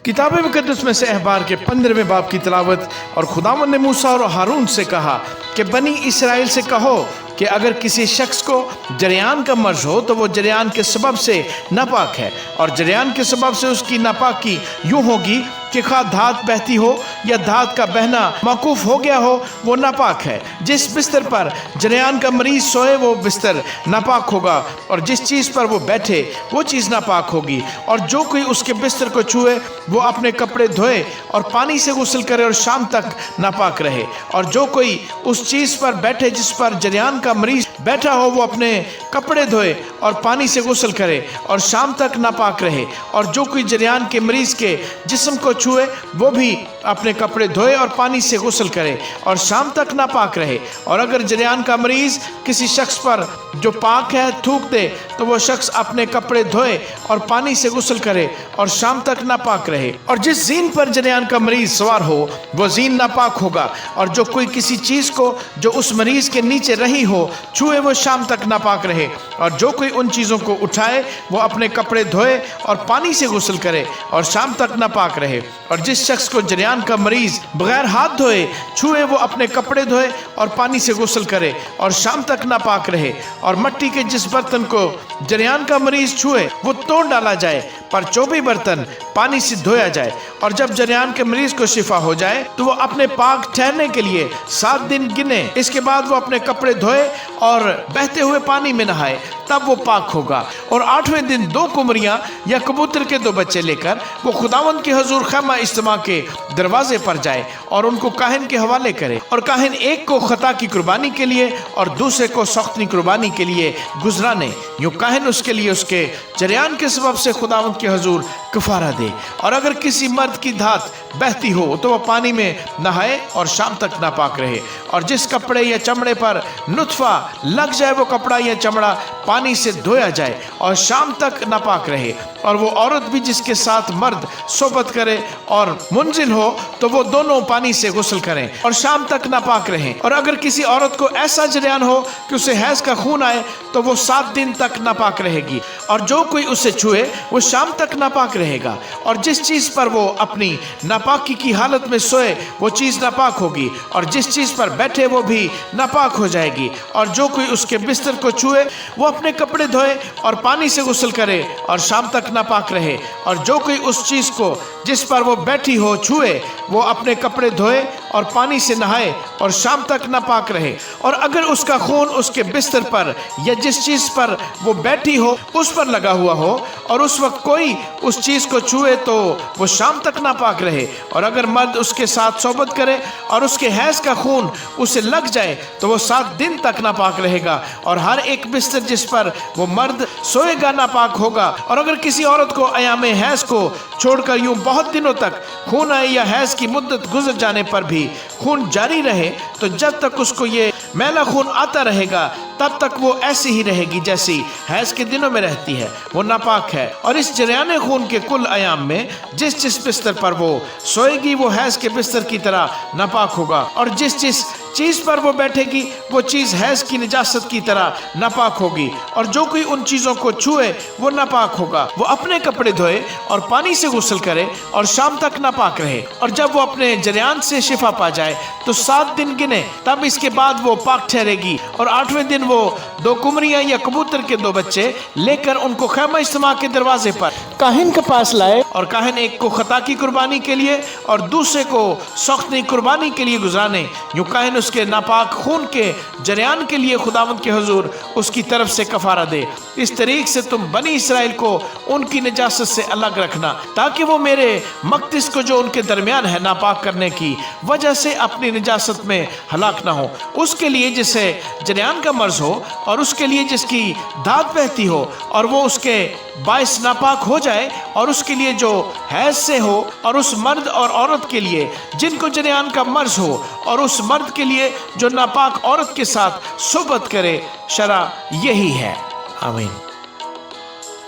किताब मुकद्दस में से अहबार के 15वें बाब की तिलावत। और खुदावंद ने मूसा और हारून से कहा कि बनी इसराइल से कहो कि अगर किसी शख्स को जरियान का मर्ज हो तो वो जरियान के सबब से नापाक है, और जरियान के सबब से उसकी नापाकी यूं होगी कि खा धात बहती हो या धात का बहना मौकूफ हो गया हो, वो नापाक है। जिस बिस्तर पर जरियान का मरीज सोए वो बिस्तर नापाक होगा, और जिस चीज़ पर वो बैठे वो चीज़ नापाक होगी। और जो कोई उसके बिस्तर को छुए वो अपने कपड़े धोए और पानी से गुस्ल करे और शाम तक नापाक रहे। और जो कोई उस चीज़ पर बैठे जिस पर जरियान का मरीज बैठा हो वो अपने कपड़े धोए और पानी से गुस्ल करे और शाम तक नापाक रहे। और जो कोई जरियान के मरीज के जिस्म को छुए वो भी अपने कपड़े धोए और पानी से गुस्ल करे और शाम तक नापाक रहे। और अगर जरियान का मरीज किसी शख्स पर जो पाक है थूक दे तो वो शख्स अपने कपड़े धोए और पानी से गुस्ल करे और शाम तक नापाक रहे। और जिस जीन पर जरियान का मरीज सवार हो वो जीन नापाक होगा। और जो कोई किसी चीज को जो उस मरीज के नीचे रही हो छुए वो शाम तक नापाक रहे। और जो कोई उन चीजों को उठाए वो अपने कपड़े धोए और पानी से गुस्ल करे और शाम तक नापाक रहे। और जिस शख्स को जरियान का मरीज बगैर हाथ धोए छुए वो अपने कपड़े धोए और पानी से गुस्ल करे और शाम तक नापाक रहे। और मट्टी के जिस बर्तन को जरियान का मरीज छुए वो तोड़ डाला जाए, पर 24 बर्तन पानी से धोया जाए। और जब जरियान के मरीज को शिफा हो जाए तो वो अपने पाक ठहरने के लिए 7 दिन गिने। इसके बाद वो अपने कपड़े धोए और बहते हुए पानी में नहाए, तब वो पाक होगा। और 8वें दिन 2 कुमरियां या कबूतर के 2 बच्चे लेकर वो खुदावंद के हुजूर खैमा इज्तिमा के दरवाजे पर जाए और उनको काहिन के हवाले करे। और काहिन एक को खता की कुर्बानी के लिए और दूसरे को सख्ती कुर्बानी के लिए गुजराने। यूं काहिन उसके लिए उसके जरियान के सबब से खुदावंद के हुजूर कफारा दे। और अगर किसी मर्द की धात बहती हो तो वह पानी में नहाए और शाम तक नापाक रहे। और जिस कपड़े या चमड़े पर नुतफा लग जाए वो कपड़ा या चमड़ा पानी से धोया जाए और शाम तक नापाक रहे। और वो औरत भी जिसके साथ मर्द सोबत करे और मुंजिल हो तो वो दोनों पानी से गुस्ल करें और शाम तक नापाक रहें। और अगर किसी औरत को ऐसा जरियान हो कि उसे हैज का खून आए तो वो 7 दिन तक नापाक रहेगी। और जो कोई उसे छुए वो शाम तक नापाक रहेगा। और जिस चीज़ पर वो अपनी नापाकी की हालत में सोए वो चीज़ नापाक होगी, और जिस चीज़ पर बैठे वो भी नापाक हो जाएगी। और जो कोई उसके बिस्तर को छुए वो अपने कपड़े धोए और पानी से गुस्ल करे और शाम तक नापाक रहे। और जो कोई उस चीज़ को जिस पर वो बैठी हो छुए वो अपने कपड़े धोए और पानी से नहाए और शाम तक नापाक रहे। और अगर उसका खून उसके बिस्तर पर या जिस चीज़ पर वो बैठी हो उस पर लगा हुआ हो और उस वक्त कोई उस चीज़ को छुए तो वो शाम तक नापाक रहे। और अगर मर्द उसके साथ सोबत करे और उसके हैज का खून उसे लग जाए तो वो 7 दिन तक नापाक रहेगा। और हर एक बिस्तर जिस पर वो मर्द सोएगा नापाक होगा। और अगर किसी औरत को अयाम हैज को छोड़कर यूं बहुत दिनों तक खून आए या हैज की मुद्दत गुजर जाने पर भी खून जारी रहे तो जब तक उसको ये मैला खून आता रहेगा तब तक वो ऐसी ही रहेगी जैसी हैज के दिनों में रहती है, वो नापाक है। और इस जरियाने खून के कुल अयाम में जिस जिस बिस्तर पर वो सोएगी वो हैज के बिस्तर की तरह नापाक होगा। और जिस जिस चीज़ पर वो बैठेगी वो चीज़ हैज की निजासत की तरह नापाक होगी। और जो कोई उन चीज़ों को छुए वो नापाक होगा। वो अपने कपड़े धोए और पानी से गुस्ल करे और शाम तक नापाक रहे। और जब वो अपने जरियान से शिफा पा जाए तो 7 दिन गिने, तब इसके बाद वो पाक ठहरेगी। और 8वें दिन वो 2 कुमरियां या कबूतर के 2 बच्चे लेकर उनको खैमा इज्तिमा के दरवाजे पर काहिन के पास लाए। और काहिन एक को खता की कुर्बानी के लिए और दूसरे को सख्ती कुर्बानी के लिए गुजराने। यूं काहिन उसके नापाक खून के जरियान के लिए खुदावंद के हुजूर उसकी तरफ से कफारा दे। इस तरीके से तुम बनी इसराइल को उनकी निजासत से अलग रखना ताकि वो मेरे मक़दिस को जो उनके दरमियान है नापाक करने की वजह से अपनी निजासत में हलाक ना हो। उसके लिए जिसे जरियान का मर्ज हो और उसके लिए जिसकी दाद बहती हो और वो उसके बाइस नापाक हो जाए, और उसके लिए जो हैज से हो, और उस मर्द और औरत के लिए जिनको जरियान का मर्ज हो, और उस मर्द के लिए जो नापाक औरत के साथ सोबत करे। शरा यही है। आमीन।